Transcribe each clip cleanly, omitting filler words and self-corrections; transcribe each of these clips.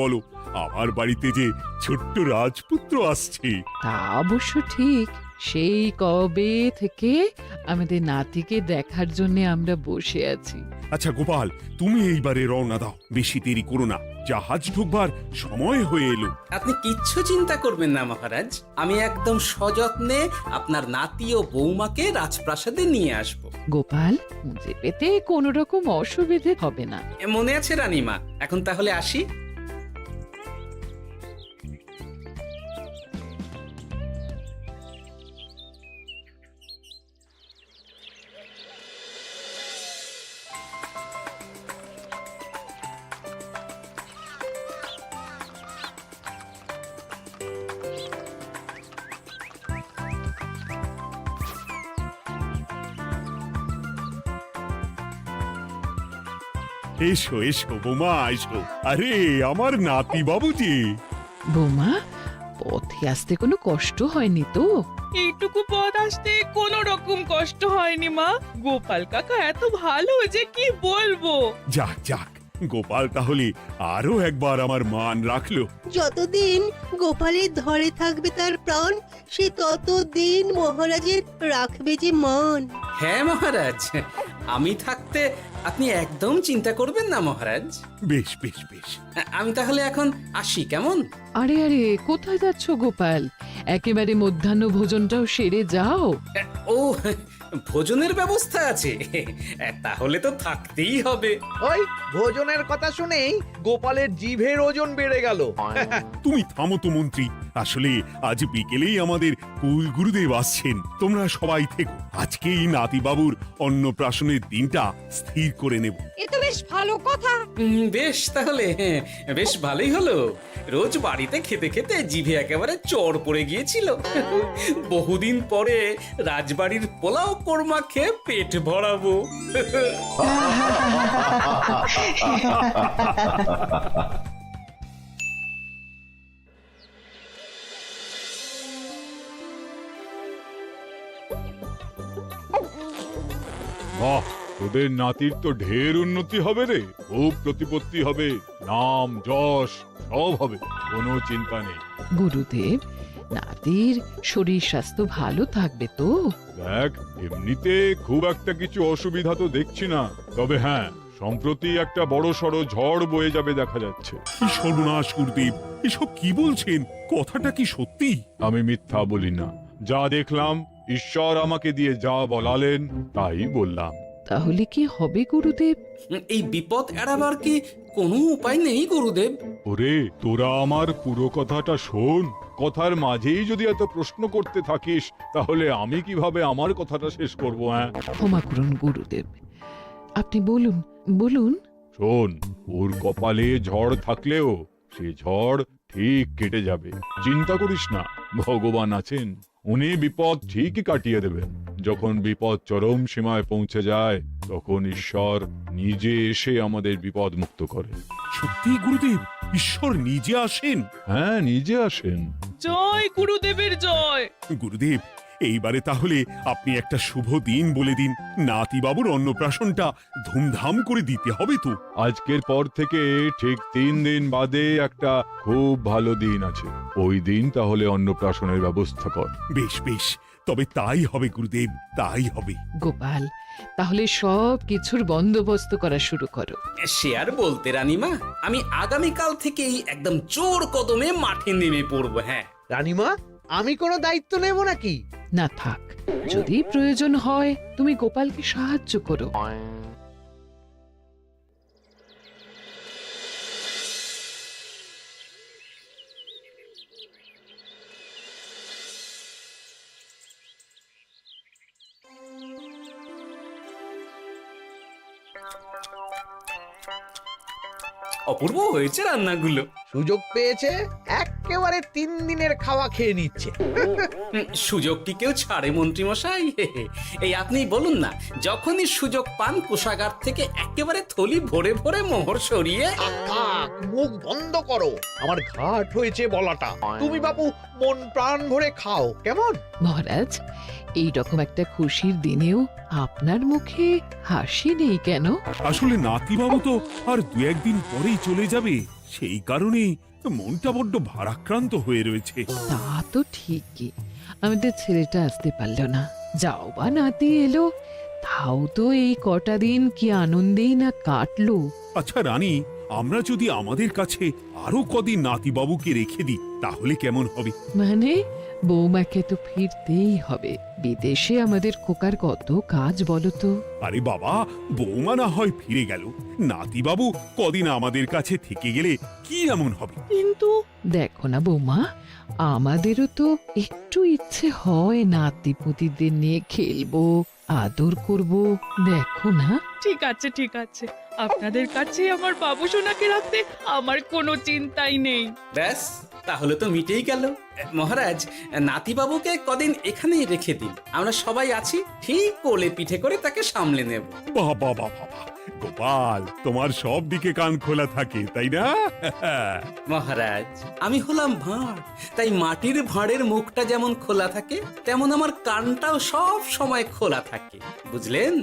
বলো, আমার বাড়িতে যে ছোট্ট রাজপুত্র আসছে। তা অবশ্য ঠিক। সেই কবে থেকে আমাদের নাতিকে দেখার জন্য আমরা বসে আছি। আচ্ছা গোপাল, তুমি এইবারে রওনা দাও, বেশি দেরি করো না, জাহাজ ঢুকবার সময় হয়ে এলো। আপনি কিচ্ছু চিন্তা করবেন না মহারাজ, আমি একদম সযত্নে আপনার নাতি ও বৌমাকে রাজপ্রাসাদে নিয়ে আসব। গোপাল, খুঁজে পেতে কোনো রকম অসুবিধে হবে না। মনে আছে রানীমা? এখন তাহলে আসি। এসো এসো বৌমা, এসো। আরে আমার নাতি বাবু যে। বৌমা, পথে আসতে কোনো কষ্ট হয়নি তো? এইটুকু পথ আসতে কোনো রকম কষ্ট হয়নি মা। গোপাল কাকা এত ভালো যে কি বলবো। যাক যাক, গোপাল তাহলে আরো একবার আমার মান রাখলো। যতদিন গোপালের ধরে থাকবে তার প্রাণ, সে ততদিন মহারাজের রাখবে যে মান। হ্যাঁ মহারাজ, আমি থাকতে আপনি একদম চিন্তা করবেন না মহারাজ। বেশ বেশ বেশ। আমি তাহলে এখন আসি, কেমন? আরে আরে, কোথায় যাচ্ছ গোপাল? একেবারে মধ্যাহ্ন ভোজনটাও সেরে যাও। ও, ভোজনের ব্যবস্থা আছে? তাহলে তো থাকতেই হবে। ওই ভোজনের কথা শুনেই গোপালের জিভের ওজন বেড়ে গেল। তুমি থামো তো মন্ত্রী, আসলে আজ বিকেলেই আমাদের কুল গুরুদেব আসছেন। তোমরা সবাই থেকো, আজকেই নাতিবাবুর অন্নপ্রাশনের দিনটা স্থির করে নেব। এ তো বেশ ভালো কথা। বেশ তাহলে, বেশ ভালোই হলো। রোজ বাড়িতে খেতে খেতে জিভে একেবারে চড় পড়ে গিয়েছিল। বহুদিন পরে রাজবাড়ির পোলাও কোরমা খেয়ে পেট ভরাবো। বাহ, তোদের নাতির তো ঢের উন্নতি হবে রে, খুব প্রতিপত্তি হবে, নাম যশ সব হবে, কোনো চিন্তা নেই। গুরুদেব, নাতির শরীর স্বাস্থ্য ভালো থাকবে তো? দেখ, এমনিতে খুব একটা কিছু অসুবিধা তো দেখছি না, তবে হ্যাঁ, সম্প্রতি একটা বড় সড় ঝড় বয়ে যাবে দেখা যাচ্ছে। কি সর্বনাশ গুরুদেব, এসব কি বলছেন? কথাটা কি সত্যি? আমি মিথ্যা বলি না, যা দেখলাম, ঈশ্বর আমাকে দিয়ে যা বলালেন তাই বললাম। তাহলে কি হবে গুরুদেব? এই বিপদ এড়াবার কি কোনো উপায় নেই গুরুদেব? ওরে, তোরা আমার পুরো কথাটা শোন, কথার মাঝেই যদি এত প্রশ্ন করতে থাকিস তাহলে আমি কিভাবে আমার কথাটা শেষ করব? হ্যাঁ, ক্ষমা করুন গুরুদেব, আপনি বলুন বলুন। শোন, ওর কপালে ঝড় থাকলেও সে ঝড় ঠিক কেটে যাবে, চিন্তা করিস না, ভগবান আছেন, উনি বিপদ ঠিকই কাটিয়ে দেবেন। যখন বিপদ চরম সীমায় পৌঁছে যায় তখন ঈশ্বর নিজে এসে আমাদের বিপদ মুক্ত করেন। সত্যি গুরুদেব, ঈশ্বর নিজে আসেন? হ্যাঁ, নিজে আসেন। জয় গুরুদেবের জয়। গুরুদেব, এইবারে তাহলে আপনি একটা শুভ দিন বলে দিন, নাতিবাবুর অন্নপ্রাশনটা ধুমধাম করে দিতে হবে তো। আজকের পর থেকে ঠিক 3 দিন বাদে একটা খুব ভালো দিন আছে, ওই দিন তাহলে অন্নপ্রাশনের ব্যবস্থা কর। বেশ বেশ, তবে তাই হবে গুরুদেব, তাই হবে। গোপাল, তাহলে সব কিছুর বন্দোবস্ত করা শুরু করো। সে আর বলতে রানীমা, আমি আগামীকাল থেকেই একদম জোর কদমে মাঠে নেমে পড়বো। হ্যাঁ রানীমা, আমি কোনো দায়িত্ব নেব নাকি? না থাক, যদি প্রয়োজন হয় তুমি গোপালকে সাহায্য করো। অপূর্ব হয়েছে রান্নাগুলো। সুযোগ পেয়েছে, একেবারে 3 দিনের খাওয়া খেয়ে নিচ্ছে। সুযোগ কি কেউ ছাড়ে মন্ত্রী মশাই? এই আপনি বলুন না, যখনই সুযোগ পান কোষাগার থেকে একেবারে থলি ভরে ভরে মোহর সরিয়ে। থাক, মুখ বন্ধ করো, আমার ঘাট হয়েছে বলাটা। তুমি বাবু মন প্রাণ ভরে খাও, কেমন? মহারাজ, এইরকম একটা খুশির দিনেও আপনার মুখে হাসি নেই কেন? আসলে নাতিবাবু তো আর 2-1 দিন পরেই চলে যাবে, সেই কারণেই মনটা বড্ড ভারাক্রান্ত হয়ে রয়েছে। তা তো ঠিকই, আমাদের ছেলেটা আসতে পারলো না, যাও বা নাতি এলো, তাও তো এই কটা দিন কি আনন্দেই না কাটলো। আচ্ছা রানী, আমরা যদি আমাদের কাছে আরো কদিন নাতিবাবুকে রেখে দিই তাহলে কেমন হবে? মানে বৌমাকে তো ফিরতেই হবে, বিদেশে আমাদের খোকার কত কাজ বলো তো। আরে বাবা, বৌমা না হয় ফিরে গেল, নাতিবাবু কদিন আমাদের কাছে থেকে গেলে কি এমন হবে? কিন্তু দেখো না বৌমা, আমাদেরও তো একটু ইচ্ছে হয় নাতিপুতিদের নিয়ে খেলবো, আদর করব, দেখো না। ঠিক আছে ঠিক আছে, আপনাদের কাছে আমার বাবু সোনাকে রাখতে আমার কোনো চিন্তাই নেই। ব্যাস, তাহলে তো মিটেই গেল। মহারাজ, নাতিবাবুকে কদিন এখানেই রেখে দিন, আমরা সবাই আছি, ঠিক কোলে পিঠে করে তাকে সামলে নেব। বাবা বাবা, গোপাল তোমার সব দিকে কান খোলা থাকে তাই না? মহারাজ, আমি হলাম ভাঁড়, তাই মাটির ভাঁড়ের মুখটা যেমন খোলা থাকে তেমন আমার কানটাও সব সময় খোলা থাকে, বুঝলেন?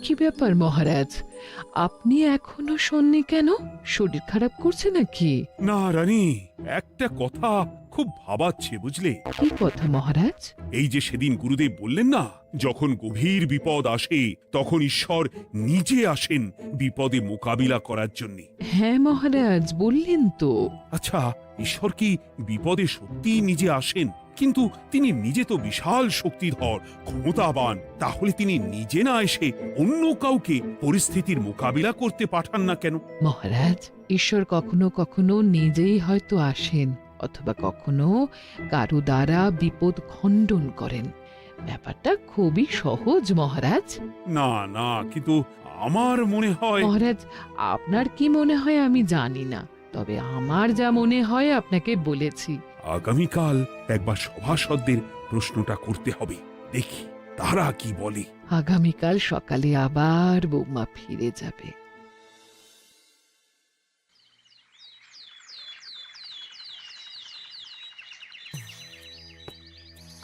কি ব্যাপার মহারাজ, আপনি এখনো শোননি কেন? শরীর খারাপ করছে নাকি? না রানী, একটা কথা খুব ভাবাচ্ছে বুঝলে। কি কথা মহারাজ? এই যে সেদিন গুরুদেব বললেন না, যখন গভীর বিপদ আসে তখন ঈশ্বর নিজে আসেন বিপদে মোকাবিলা করার জন্য। হ্যাঁ মহারাজ, বললেন তো। আচ্ছা, ঈশ্বর কি বিপদে সত্যিই নিজে আসেন? কিন্তু তিনি নিজে তো বিশাল শক্তিধর, ক্ষমতাবান, তাহলে তিনি নিজে না এসে অন্য কাউকে পরিস্থিতির মোকাবিলা করতে পাঠান না কেন? মহারাজ, ঈশ্বর কখনো কখনো নিজেই হয়তো আসেন, অথবা কখনো কারো দ্বারা বিপদ খণ্ডন করেন। ব্যাপারটা খুবই সহজ মহারাজ। না না, কিন্তু আমার মনে হয়। মহারাজ, আপনার কি মনে হয় আমি জানি না, তবে আমার যা মনে হয় আপনাকে বলেছি। আগামীকাল একবার সভাসদদের প্রশ্নটা করতে হবে, দেখি তারা কি বলে। আগামীকাল সকালে আবার বৌমা ফিরে যাবে।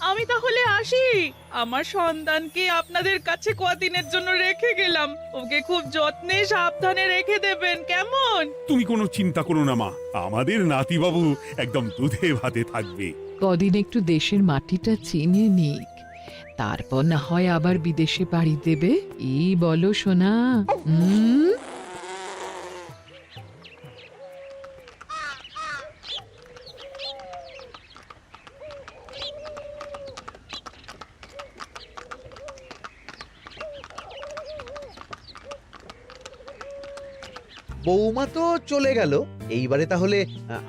আমি তাহলে আসি, আমার সন্তানকে আপনাদের কাছে কদিনের জন্য রেখে গেলাম, ওকে খুব যত্নে সাবধানে রেখে দেবেন, কেমন? তুমি কোনো চিন্তা করো না মা, আমাদের নাতিবাবু একদম দুধে ভাতে থাকবে। কদিন একটু দেশের মাটিটা চিনে নিক, তারপর না হয় আবার বিদেশে পাড়ি দেবে। এই বলো সোনা। বৌমা তো চলে গেল, এইবারে তাহলে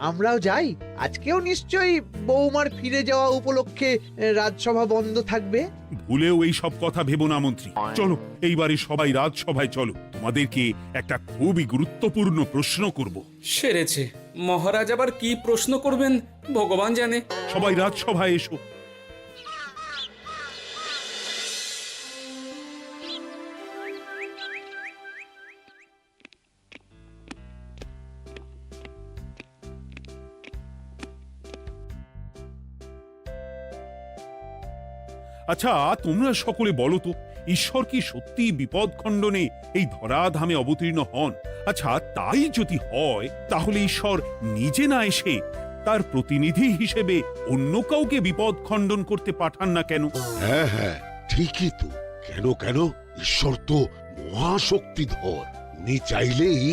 আমরাও যাই। আজকেও নিশ্চয়ই বৌমার ফিরে যাওয়া উপলক্ষে রাজসভা বন্ধ থাকবে। ভুলেও এই সব কথা ভেবো না মন্ত্রী, চলো এইবারে সবাই রাজসভায় চলো, তোমাদেরকে একটা খুবই গুরুত্বপূর্ণ প্রশ্ন করব। সেরেছে, মহারাজ আবার কি প্রশ্ন করবেন ভগবান জানে। সবাই রাজসভায় এসো। আচ্ছা, তোমরা সকলে বলো তো, ঈশ্বর কি সত্যি বিপদ খণ্ডনে এই ধরাধামে অবতীর্ণ হন? আচ্ছা, তাই যদি হয় তাহলে ঈশ্বর নিজে না এসে তার প্রতিনিধি হিসেবে অন্য কাউকে বিপদ খণ্ডন করতে পাঠান না কেন? হ্যাঁ হ্যাঁ, ঠিকই তো। কেন কেন, ঈশ্বর তো মহাশক্তিধর, উনি চাইলেই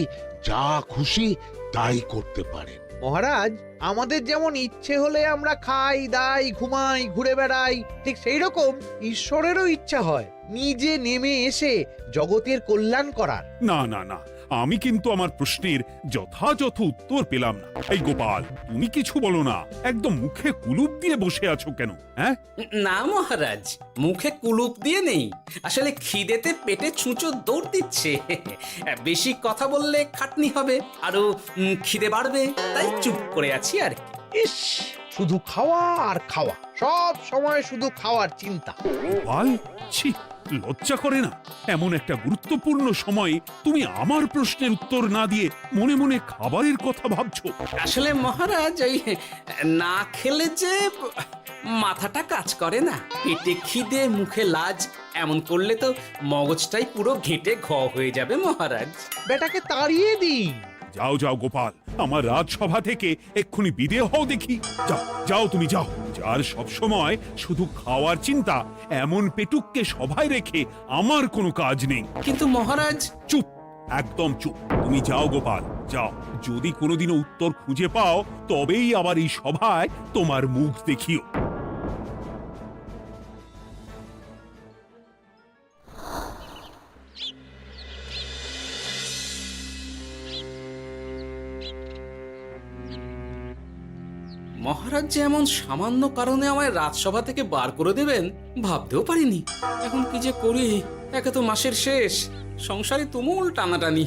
যা খুশি তাই করতে পারেন। মহারাজ, আমাদের যেমন ইচ্ছে হলে আমরা খাই দাই ঘুমাই ঘুরে বেড়াই, ঠিক সেই রকম ঈশ্বরেরও ইচ্ছা হয় নিজে নেমে এসে জগতের কল্যাণ করার। না না না, আমি কিন্তু আমার প্রশ্নের যথাযথ উত্তর পেলাম না। এই গোপাল, তুমি কিছু বলো না, একদম মুখে কুলুপ দিয়ে বসে আছো কেন? হ্যাঁ, না মহারাজ, মুখে কুলুপ দিয়ে নেই, আসলে খিদেতে পেটে ছুঁচো দৌড় দিচ্ছে। বেশি কথা বললে খাটনি হবে, আরো খিদে বাড়বে, তাই চুপ করে আছি আর কি। ইস, শুধু খাওয়া আর খাওয়া, সব সময় শুধু খাওয়ার চিন্তা। গোপাল, ছি, লজ্জা করে না? এমন একটা গুরুত্বপূর্ণ সময়ে তুমি আমার প্রশ্নের উত্তর না দিয়ে মনে মনে খাবারের কথা ভাবছো। আসলে মহারাজ ওই না খেলে যে মাথাটা কাজ করে না, পেটে খিদে মুখে লাজ, এমন করলে তো মগজটাই পুরো ঘেঁটে ঘ হয়ে যাবে মহারাজ। বেটাকে তাড়িয়ে দিন। যাও যাও গোপাল, আমার রাজসভা থেকে এক্ষুনি বিদেয় হও দেখি। যাও যাও, তুমি যাও। যার সব সময় শুধু খাওয়ার চিন্তা, এমন পেটুককে সভায় রেখে আমার কোনো কাজ নেই। কিন্তু মহারাজ, চুপ, একদম চুপ। তুমি যাও গোপাল, যাও। যদি কোনোদিনও উত্তর খুঁজে পাও তবেই আবার এই সভায় তোমার মুখ দেখিও। মহারাজ যে এমন সামান্য কারণে আমায় রাজসভা থেকে বার করে দেবেন ভাবতেও পারিনি। এখন কি যে করি, একে তো মাসের শেষ, সংসারে তুমুল টানাটানি।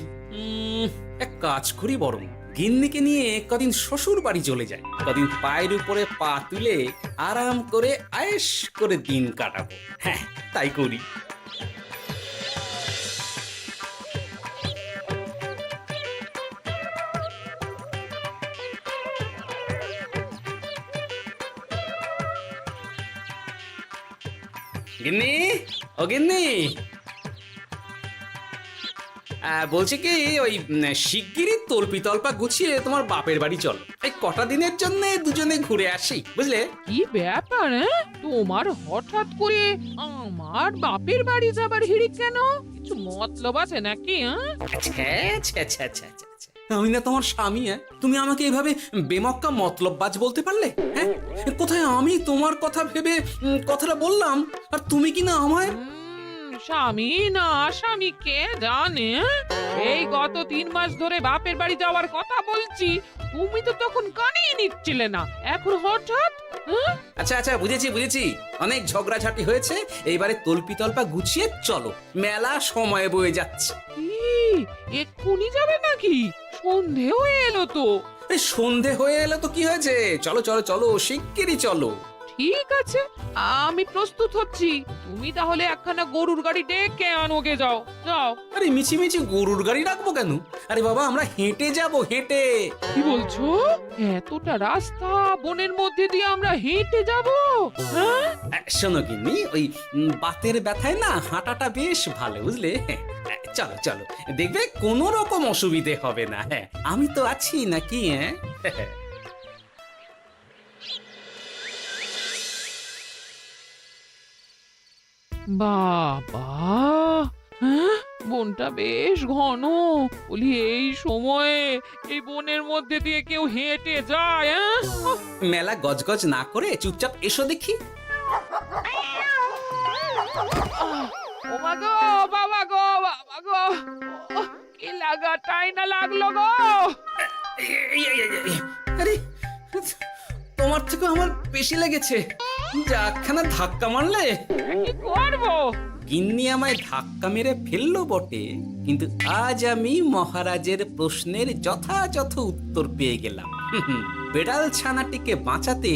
এক কাজ করি বরং, গিন্নিকে নিয়ে কদিন শ্বশুর বাড়ি চলে যায়, কদিন পায়ের উপরে পা তুলে আরাম করে আয়েশ করে দিন কাটাবো। হ্যাঁ, তাই করি। গিন্নি, ও গিন্নি, বলছি কি, ওই শিগগিরই তল্পি তল্পা গুছিয়ে তোমার বাপের বাড়ি চল। এই কটা দিনের জন্য দুজনে ঘুরে আসি, বুঝলে? কি ব্যাপার? তোমার হঠাৎ করে আমার বাপের বাড়ি যাবার হিড়িক কেন? কিছু মতলব আছে নাকি? আমি না তোমার স্বামী? তুমি আমাকে এইভাবে বেমক্কা মতলববাজ বলতে পারলে? হ্যাঁ, কোথায় আমি তোমার কথা ভেবে কথাটা বললাম, আর তুমি কি না আমায় স্বামী না স্বামী কে জানে? এই গত 3 মাস ধরে বাপের বাড়ি যাওয়ার কথা বলছি, তুমি তো তখন কানেই নিচ্ছিলে না, এখন হঠাৎ? আচ্ছা আচ্ছা, বুঝেছি বুঝেছি, অনেক ঝগড়াঝাটি হয়েছে, এইবারে তল্পি তল্পা গুছিয়ে চলো, মেলা সময় বয়ে যাচ্ছে। কি এক্ষুনি যাবে নাকি? সন্ধে হয়ে এলো তো। সন্ধে হয়ে এলো তো কি হয়েছে, চলো চলো চলো, শিগগিরই চলো। ঠিক আছে, আমি প্রস্তুত হচ্ছি। তুমি তাহলে একখানা গরুর গাড়ি ডেকে আনোগে, যাও যাও। আরে মিছিমিছি গরুর গাড়ি রাখবো কেন? আরে বাবা, আমরা হেঁটে যাবো, হেঁটে। কি বলছো? এতটা রাস্তা বনের মধ্যে দিয়ে আমরা হেঁটে যাব? শোনো গিন্নি, ওই বাতের ব্যথায় না হাঁটাটা বেশ ভালো, বুঝলে? চলো চলো, দেখবে কোনো রকম অসুবিধে হবে না। হ্যাঁ, আমি তো আছি নাকি? হ্যাঁ, বাবা, বনটা বেশ ঘন। বলি, এই সময়ে এই বনের মধ্যে দিয়ে কেউ হেঁটে যায়? মেলা গজগজ না করে চুপচাপ এসো দেখি। ও মা গো, বাবা গো, বাবা গো, কি লাগাটাই না লাগলো গো। আরে, তোমার থেকে আমার বেশি লেগেছে, যাখানা ধাক্কা মারলে। কি করবো? গিন্নি আমায় ধাক্কা মেরে ফেললো বটে, কিন্তু আজ আমি মহারাজের প্রশ্নের যথাযথ উত্তর পেয়ে গেলাম। বেড়াল ছানাটিকে বাঁচাতে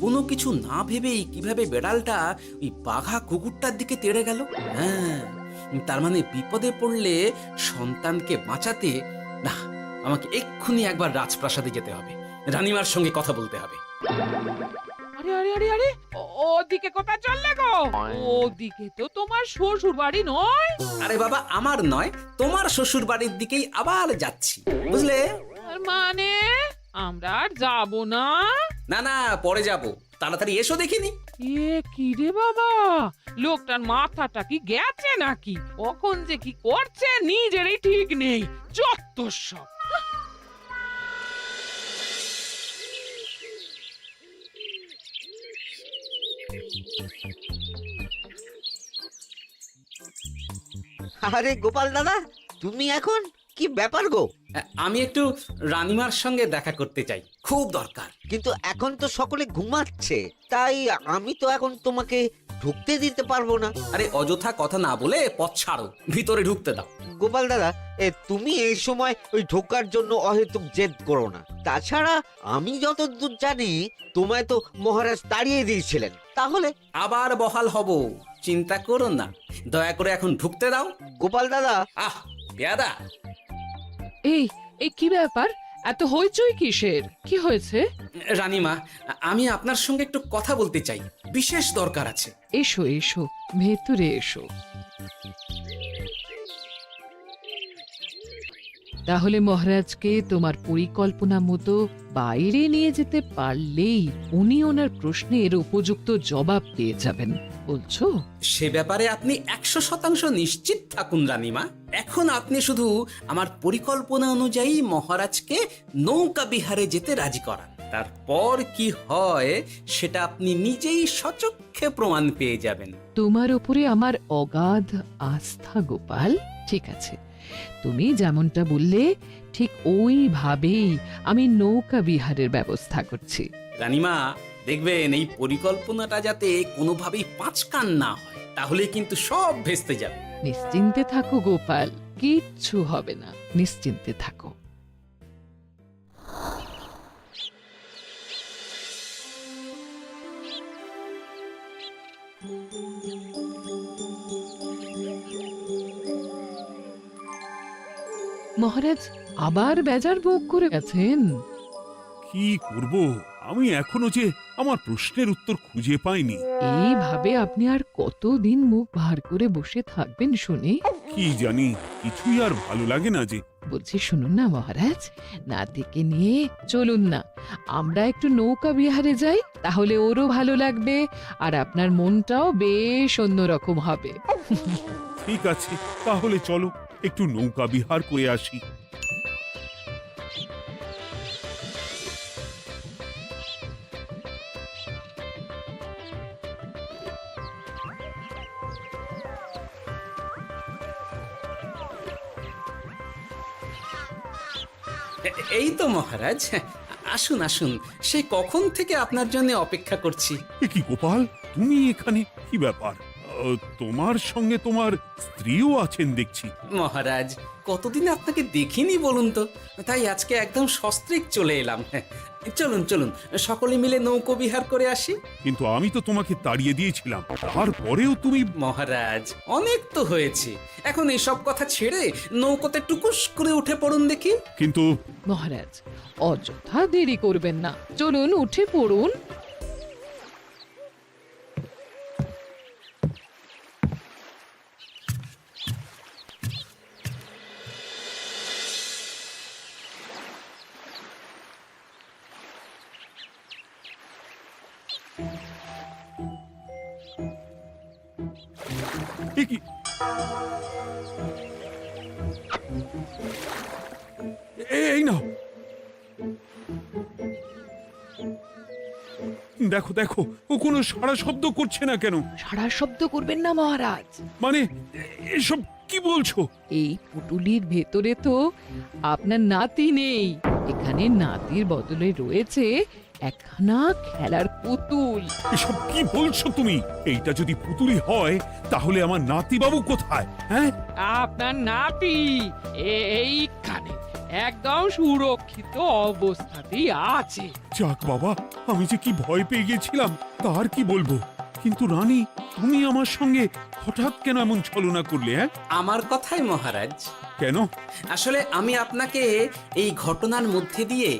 কোনো কিছু না ভেবেই কিভাবে বেড়ালটা ওই বাঘা কুকুরটার দিকে তেড়ে গেল। হ্যাঁ, তার মানে বিপদে পড়লে সন্তানকে বাঁচাতে না, আমাকে এক্ষুনি একবার রাজপ্রাসাদে যেতে হবে, রানীমার সঙ্গে কথা বলতে হবে। আরে আরে আরে আরে, ওদিকে কোথায় চললে গো? ওদিকে তো তোমার শ্বশুর বাড়ি নয়? আরে বাবা, আমার নয়, তোমার শ্বশুর বাড়ির দিকেই আবার যাচ্ছি, বুঝলে? আর মানে আমরা আর যাবো না? না না, পরে যাব, তাড়াতাড়ি এসো দেখিনি। এ কি রে বাবা, লোকটার মাথাটা কি গেছে নাকি? কখন যে কি করছে নিজেরই ঠিক নেই, যত সব। আরে গোপাল দাদা, তুমি এখন কি ব্যাপার গো? আমি একটু রানীমার সঙ্গে দেখা করতে চাই, খুব দরকার। কিন্তু এখন তো সকলে ঘুমাচ্ছে, তাই আমি তো এখন তোমাকে ঢুকতে দিতে পারবো না। আরে অযথা কথা না বলে পথ ছাড়ো, ভিতরে ঢুকতে দাও। গোপাল দাদা, তুমি এই সময় ওই ঢোকার জন্য অহেতুক জেদ করো না। তাছাড়া আমি যতদূর জানি তোমায় তো মহারাজ তাড়িয়ে দিয়েছিলেন, তাহলে আবার বহাল হব, চিন্তা করো না, দয়া করে এখন ঢুকতে দাও। গোপাল দাদা, আহ পেয়াদা, এই এই কি ব্যাপার? এত হইচই কিসের? কি হয়েছে? রানীমা, আমি আপনার সঙ্গে একটু কথা বলতে চাই, বিশেষ দরকার আছে। এসো এসো, ভেতরে এসো। তাহলে মহারাজকে তোমার পরিকল্পনা মতো বাইরে নিয়ে যেতে পারলেই উনি ওনার প্রশ্নের উপযুক্ত জবাব পেয়ে যাবেন, বলছো? সে ব্যাপারে আপনি 100% নিশ্চিত থাকুন রানীমা। এখন আপনি শুধু আমার পরিকল্পনা অনুযায়ী মহারাজকে নৌকা বিহারে যেতে রাজি করান, তারপর কি হয় সেটা আপনি নিজেই সচক্ষে প্রমাণ পেয়ে যাবেন। তোমার উপরে আমার অগাধ আস্থা গোপাল। ঠিক আছে, তুমি যেমনটা বললে ঠিক ওইভাবেই আমি নৌকা বিহারের ব্যবস্থা করছি। রানীমা, দেখবেন এই পরিকল্পনাটা যাতে কোনোভাবেই পাঁচকান না হয়, তাহলে কিন্তু সব ভেস্তে যাবে। নিশ্চিন্তে থাকো গোপাল, কিচ্ছু হবে না, নিশ্চিন্তে থাকো। মহারাজ আবার বেজার ভোগ করে গেছেন। কি করব, আমি এখনো যে আমার প্রশ্নের উত্তর খুঁজে পাইনি। এইভাবে আপনি আর কতদিন মুখ ভার করে বসে থাকবেন শুনে? কি জানি, কিছুই আর ভালো লাগে না যে। বলছি শুনুন না মহারাজ, নাতিকে নিয়ে চলুন না, আমরা একটু নৌকা বিহারে যাই, তাহলে ওরও ভালো লাগবে আর আপনার মনটাও বেশ অন্যরকম হবে। ঠিক আছে, তাহলে চলো একটু নৌকা বিহার করে আসি। এই তো মহারাজ, আসুন আসুন, সেই কখন থেকে আপনার জন্য অপেক্ষা করছি। এ কি গোপাল, তুমি এখানে? কি ব্যাপার? তোমার সঙ্গে তোমার স্ত্রীও আছেন দেখছি। মহারাজ, কতদিন আপনাকে দেখিনি বলুন তো, তাই আজকে একদম সস্ত্রীক চলে এলাম। চলুন চলুন, সকলে মিলে নৌকো বিহার করে আসি। কিন্তু আমি তো তোমাকে তাড়িয়ে দিয়েছিলাম, তারপরেও তুমি। মহারাজ, অনেক তো হয়েছে, এখন এসব কথা ছেড়ে নৌকোতে টুকুস করে উঠে পড়ুন দেখি। কিন্তু মহারাজ অযথা দেরি করবেন না, চলুন উঠে পড়ুন। এ কি? এই নাও, দেখো দেখো, ও কোনো সাড়া শব্দ করছে না কেন? সারা শব্দ করবেন না মহারাজ, মানে এসব কি বলছো? এই পুটুলির ভেতরে তো আপনার নাতি নেই, এখানে নাতির বদলে রয়েছে একখানা খেলার পুতুল। এসব কি বলছো তুমি? এইটা যদি পুতুলি হয় তাহলে আমার নাতিবাবু কোথায়? হ্যাঁ, আপনার নাতি এইখানে একদম সুরক্ষিত অবস্থাতেই আছে। যাক বাবা, আমি যে কি ভয় পেয়ে গেছিলাম তার কি বলবো। কিন্তু রানী, তুমি আমার সঙ্গে হঠাৎ কেন এমন ছলনা করলে? হ্যাঁ, আমার কথাই মহারাজ, কেন? আসলে আমি আপনাকে এই ঘটনার মধ্যে দিয়ে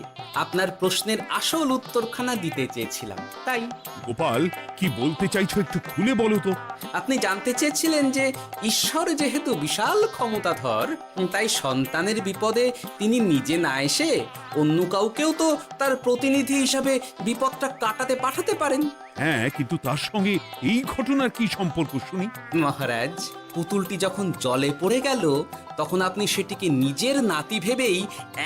আপনার প্রশ্নের আসল উত্তরখানা দিতে চেয়েছিলাম, তাই। গোপাল, কি বলতে চাইছো একটু খুলে বলো তো। আপনি জানতে চেয়েছিলেন যে ঈশ্বর যেহেতু বিশাল ক্ষমতাধর, তাই সন্তানের বিপদে তিনি নিজে না এসে অন্য কাউকেও তো তার প্রতিনিধি হিসাবে বিপদটা কাটাতে পাঠাতে পারেন। হ্যাঁ, কিন্তু তার সঙ্গে এই ঘটনার কি সম্পর্ক শুনি? মহারাজ, পুতুলটি যখন জলে পড়ে গেল তখন আপনি সেটিকে নিজের নাতি ভেবেই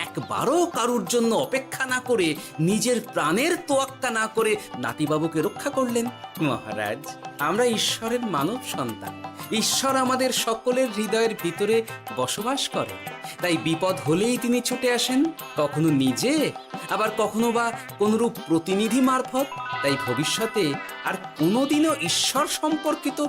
একবারও কারুর জন্য অপেক্ষা না করে নিজের প্রাণের তোয়াক্কা না করে নাতিবাবুকে রক্ষা করলেন। মহারাজ, আমরা ঈশ্বরের মানব সন্তান, ঈশ্বর আমাদের সকলের হৃদয়ের ভিতরে বসবাস করেন, তাই বিপদ হলেই তিনি ছুটে আসেন, কখনো নিজে, আবার কখনো বা কোনরূপ প্রতিনিধি মারফত। তাই ভবিষ্যতে আর কোনোদিনও ঈশ্বর সম্পর্কিত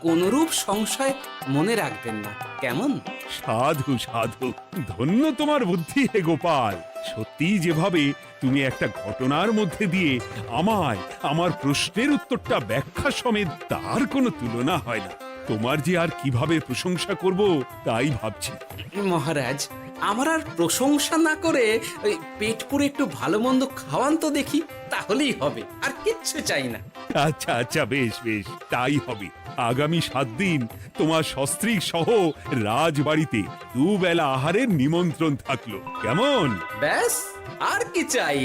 কোনরূপ সংশয় মনে রাখবেন না, কেমন? সাধু সাধু, ধন্য তোমার বুদ্ধি হে গোপাল। সত্যি যেভাবে তুমি একটা ঘটনার মধ্যে দিয়ে আমায় আমার প্রশ্নের উত্তরটা ব্যাখ্যা সমেত, তার কোনো তুলনা হয় না। তোমার যে আর কিভাবে প্রশংসা করব তাই ভাবছি। মহারাজ, আমার আর প্রশংসা না করে ওই পেট পুরে একটু ভালো মন্দ খাওয়ান তো দেখি, তাহলেই হবে, আর কিচ্ছু চাই না। আচ্ছা আচ্ছা, বেশ বেশ, তাই হবে। আগামী 7 দিন তোমার সস্ত্রীক সহ রাজবাড়িতে দুবেলা আহারের নিমন্ত্রণ থাকলো, কেমন? ব্যাস, আর কি চাই?